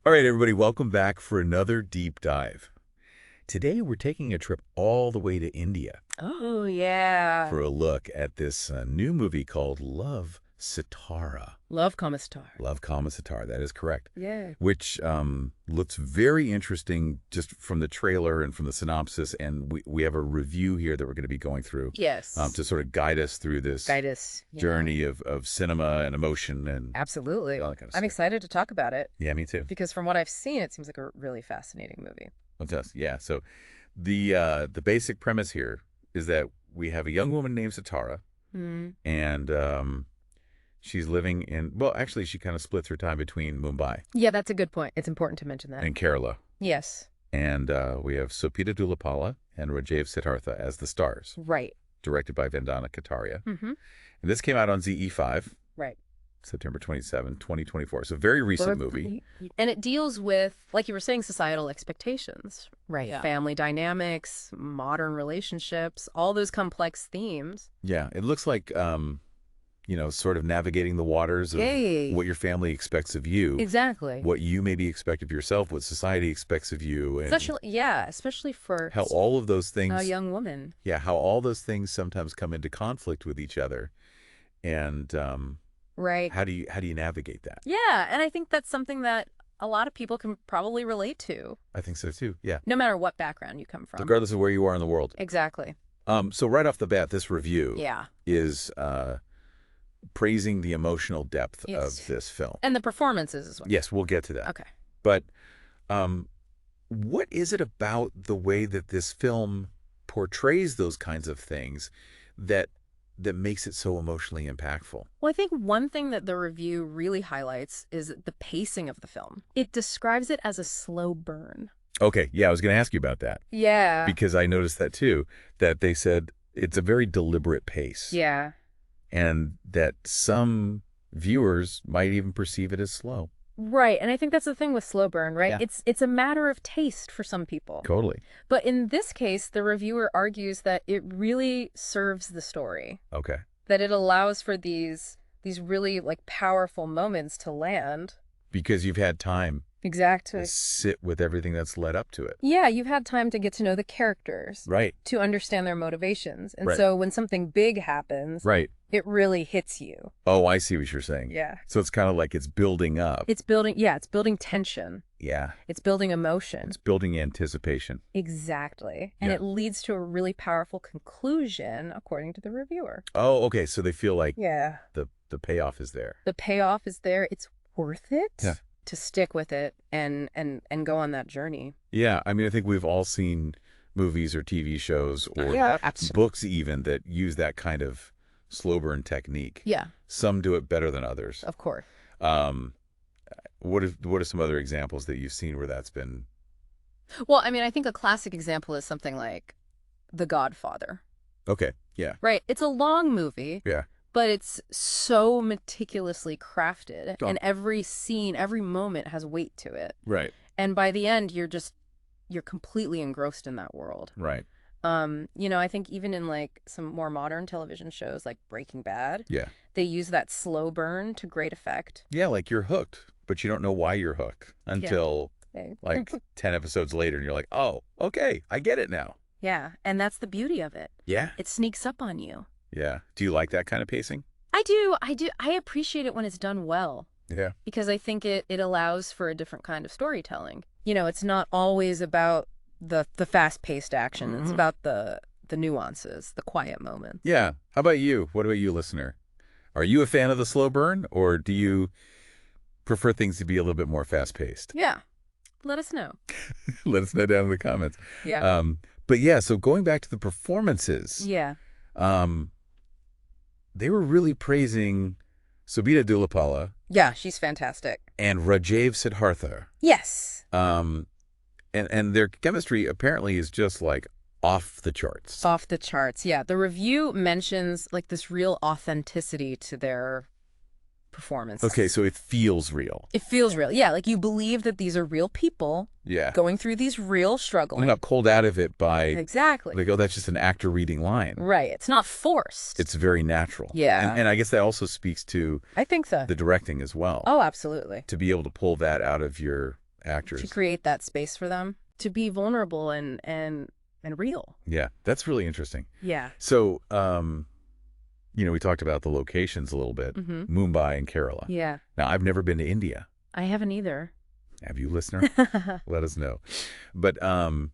All right, everybody, welcome back for another deep dive. Today, we're taking a trip all the way to India Oh, yeah. for a look at this new movie called Love, Sitara. Love Star. Love, Sitara, that is correct. Yeah. Which looks very interesting just from the trailer and from the synopsis, and we have a review here that we're going to be going through Yes. to sort of guide us through this journey of cinema and emotion and Absolutely. all that kind of I'm stuff. excited to talk about it Yeah, me too. because from what I've seen, it seems like a really fascinating movie. It does, yeah. So the basic premise here is that we have a young woman named Sitara, and she's living in, well, actually, she kind of splits her time between Mumbai Yeah, that's a good point. It's important to mention that. and Kerala. Yes. And we have Sobhita Dhulipala and Rajeev Siddhartha as the stars, Right. directed by Vandana Kataria. Mm-hmm. And this came out on ZE5, Right. September 27, 2024. So very recent movie. And it deals with, like you were saying, societal expectations. Right. Yeah. Family dynamics, modern relationships, all those complex themes. Yeah, it looks like, sort of navigating the waters of Yay. what your family expects of you. Exactly. What you maybe expect of yourself, what society expects of you, and Especially for how all of those things, a young woman. yeah, how all those things sometimes come into conflict with each other, and Right. how do you navigate that? Yeah, and I think that's something that a lot of people can probably relate to, I think so too. Yeah, no matter what background you come from. regardless of where you are in the world. Exactly. So right off the bat, this review Yeah. is praising the emotional depth Yes. of this film. And the performances as well. Yes, we'll get to that. Okay. But what is it about the way that this film portrays those kinds of things that makes it so emotionally impactful? Well, I think one thing that the review really highlights is the pacing of the film. It describes it as a slow burn. Okay, yeah, I was going to ask you about that Yeah. because I noticed that too, that they said it's a very deliberate pace. Yeah. And that some viewers might even perceive it as slow. Right. And I think that's the thing with slow burn, right? Yeah. It's a matter of taste for some people. Totally. But in this case, the reviewer argues that it really serves the story. Okay. That it allows for these really like powerful moments to land. Because you've had time Exactly. to sit with everything that's led up to it. Yeah, you've had time to get to know the characters, Right. to understand their motivations. And Right. so when something big happens, Right. it really hits you. Oh, I see what you're saying. Yeah. So it's kind of like it's building up. It's building tension. Yeah. It's building emotion. It's building anticipation. Exactly. And Yeah. it leads to a really powerful conclusion, according to the reviewer. Oh, okay. So they feel like Yeah. the payoff is there. The payoff is there. It's worth it Yeah. to stick with it and go on that journey. Yeah. I mean, I think we've all seen movies or TV shows or absolutely. books even that use that kind of slow burn technique. Yeah, Some do it better than others. of course. What are some other examples that you've seen where that's been? Well, I mean, I think a classic example is something like The Godfather. Okay. Yeah. Right. It's a long movie. Yeah. But it's so meticulously crafted. Oh. And every scene, every moment has weight to it. Right. And by the end, you're completely engrossed in that world. Right. I think even in like some more modern television shows like Breaking Bad, Yeah. they use that slow burn to great effect. Yeah. Like you're hooked, but you don't know why you're hooked until Okay. like 10 episodes later and you're like, oh, okay, I get it now. Yeah. And that's the beauty of it. Yeah. It sneaks up on you. Yeah. Do you like that kind of pacing? I do. I appreciate it when it's done well. Yeah. Because I think it allows for a different kind of storytelling. It's not always about the fast-paced action. It's about the nuances, the quiet moments. Yeah. How about you? What about you, listener? Are you a fan of the slow burn, or do you prefer things to be a little bit more fast-paced? Yeah. Let us know. Let us know down in the comments. Yeah. But yeah, so going back to the performances, Yeah. they were really praising Sobhita Dhulipala Yeah, she's fantastic. and Rajeev Siddhartha. Yes. And their chemistry apparently is just like off the charts. Off the charts. Yeah. The review mentions like this real authenticity to their performance. Okay, so it feels real. It feels real. Yeah, like you believe that these are real people Yeah. going through these real struggles. They're not pulled out of it by, Exactly. like, oh, that's just an actor reading line. Right. It's not forced. It's very natural. Yeah. And I guess that also speaks to I think so. the directing as well. Oh, absolutely. To be able to pull that out of your actors. To create that space for them to be vulnerable and real. Yeah, that's really interesting. Yeah. So, we talked about the locations a little bit, Mumbai and Kerala. Yeah. Now, I've never been to India. I haven't either. Have you, listener? Let us know. But I'm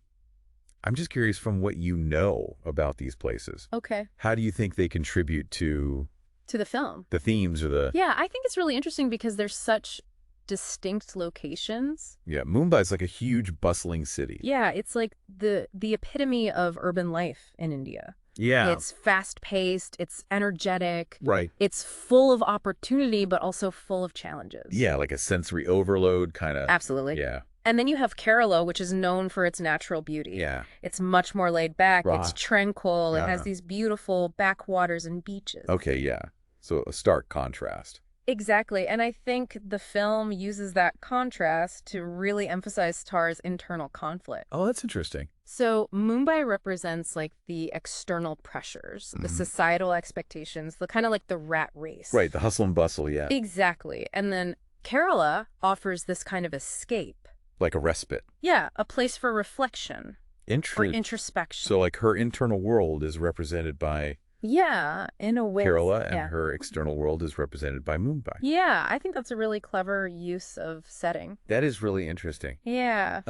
just curious from what you know about these places. Okay. How do you think they contribute to the film? The themes or the... Yeah, I think it's really interesting because there's such distinct locations. Yeah, Mumbai is like a huge bustling city. Yeah, it's like the epitome of urban life in India. Yeah. It's fast-paced, it's energetic. Right. It's full of opportunity, but also full of challenges. Yeah, like a sensory overload kind of. Absolutely. Yeah. And then you have Kerala, which is known for its natural beauty. Yeah. It's much more laid back. Right. It's tranquil. It has these beautiful backwaters and beaches. Okay, yeah. So a stark contrast. Exactly. And I think the film uses that contrast to really emphasize Sitara's internal conflict. Oh, that's interesting. So Mumbai represents like the external pressures, the societal expectations, the kind of like the rat race. Right, the hustle and bustle, yeah. Exactly. And then Kerala offers this kind of escape. Like a respite. Yeah, a place for reflection or introspection. So like her internal world is represented by... Yeah, in a way. Kerala, and her external world is represented by Mumbai. Yeah, I think that's a really clever use of setting. That is really interesting. Yeah.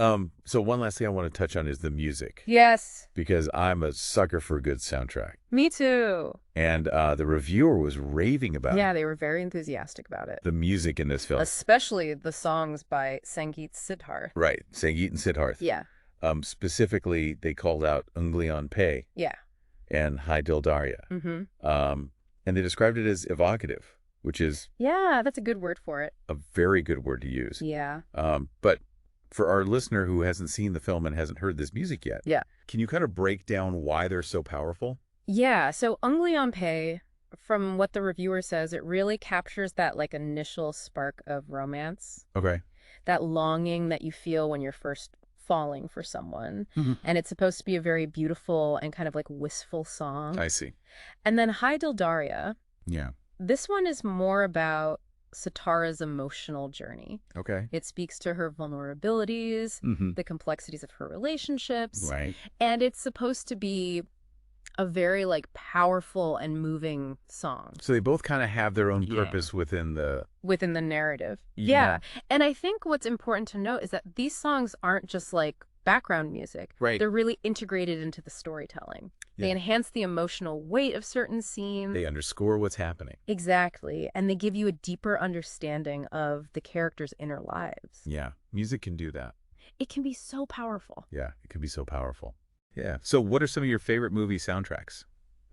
So one last thing I want to touch on is the music. Yes. Because I'm a sucker for a good soundtrack. Me too. And the reviewer was raving about Yeah, they were very enthusiastic about it. the music in this film. Especially the songs by Siddhartha. Right, Sangeet and Siddhartha. Yeah. Specifically, they called out Ungli on Pay. Yeah. And Hi Dil Daria. And they described it as evocative, which is... Yeah, that's a good word for it. A very good word to use. Yeah. But for our listener who hasn't seen the film and hasn't heard this music yet, can you kind of break down why they're so powerful? Yeah, so Ungli on Pay, from what the reviewer says, it really captures that like initial spark of romance. Okay. That longing that you feel when you're first falling for someone. And it's supposed to be a very beautiful and kind of like wistful song. I see. And then Hi Dil Daria. Yeah. This one is more about Sitara's emotional journey. Okay. It speaks to her vulnerabilities, the complexities of her relationships. Right. And it's supposed to be a very like powerful and moving song. So they both kind of have their own purpose within the narrative. Yeah. And I think what's important to note is that these songs aren't just like background music. Right. They're really integrated into the storytelling. They enhance the emotional weight of certain scenes. They underscore what's happening. Exactly. And they give you a deeper understanding of the characters' inner lives. Yeah. Music can do that. It can be so powerful. Yeah. It can be so powerful. Yeah. So what are some of your favorite movie soundtracks?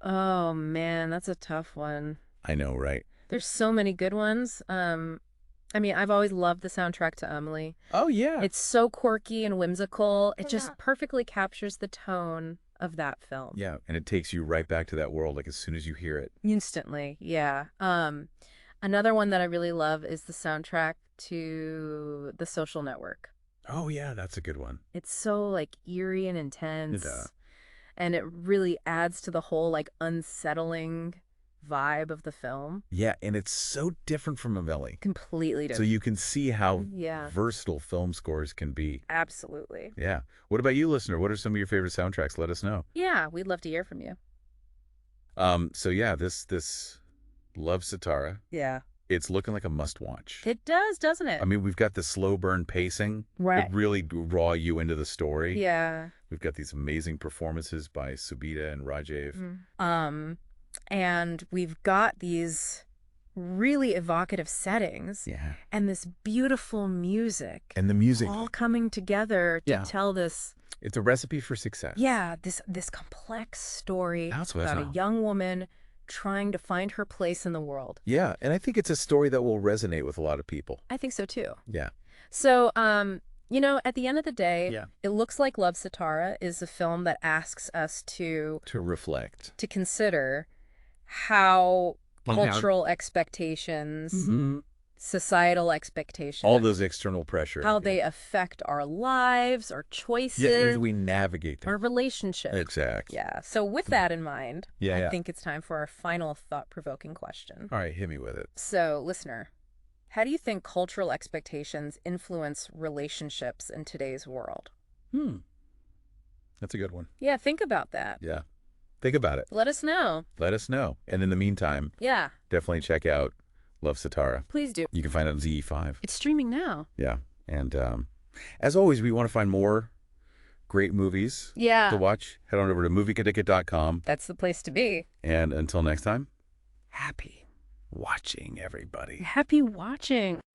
Oh, man, that's a tough one. I know, right? There's so many good ones. I mean, I've always loved the soundtrack to Amelie. Oh, yeah. It's so quirky and whimsical. It just perfectly captures the tone of that film. Yeah, and it takes you right back to that world like as soon as you hear it. Instantly, yeah. Another one that I really love is the soundtrack to The Social Network. Oh, yeah, that's a good one. It's so, like, eerie and intense. Yeah. And it really adds to the whole, like, unsettling vibe of the film. Yeah, and it's so different from Amelie. Completely different. So you can see how versatile film scores can be. Absolutely. Yeah. What about you, listener? What are some of your favorite soundtracks? Let us know. Yeah, we'd love to hear from you. So yeah, this Love Sitara. Yeah. It's looking like a must-watch. It does, doesn't it? I mean, we've got the slow burn pacing. Right. It really draw you into the story. Yeah. We've got these amazing performances by Sobhita and Rajeev. And we've got these really evocative settings. Yeah. And this beautiful music. And the music. All coming together to tell this. It's a recipe for success. Yeah. This complex story about a young woman trying to find her place in the world. Yeah. And I think it's a story that will resonate with a lot of people. I think so too. Yeah. So, you know, at the end of the day, it looks like Love Sitara is a film that asks us to reflect, to consider how cultural expectations, societal expectations, all those external pressures, how they affect our lives, our choices, as we navigate them, our relationships. Exactly. Yeah. So with that in mind, I I think it's time for our final thought-provoking question. All right, hit me with it. So, listener, How do you think cultural expectations influence relationships in today's world? That's a good one. Yeah, think about that. Yeah. Think about it. Let us know. Let us know. And in the meantime, Yeah, definitely check out Love Sitara. please do. You can find it on ZE5. It's streaming now. Yeah. And as always, we want to find more great movies to watch. Head on over to MovieKaTicket.com. That's the place to be. And until next time, happy watching, everybody. Happy watching.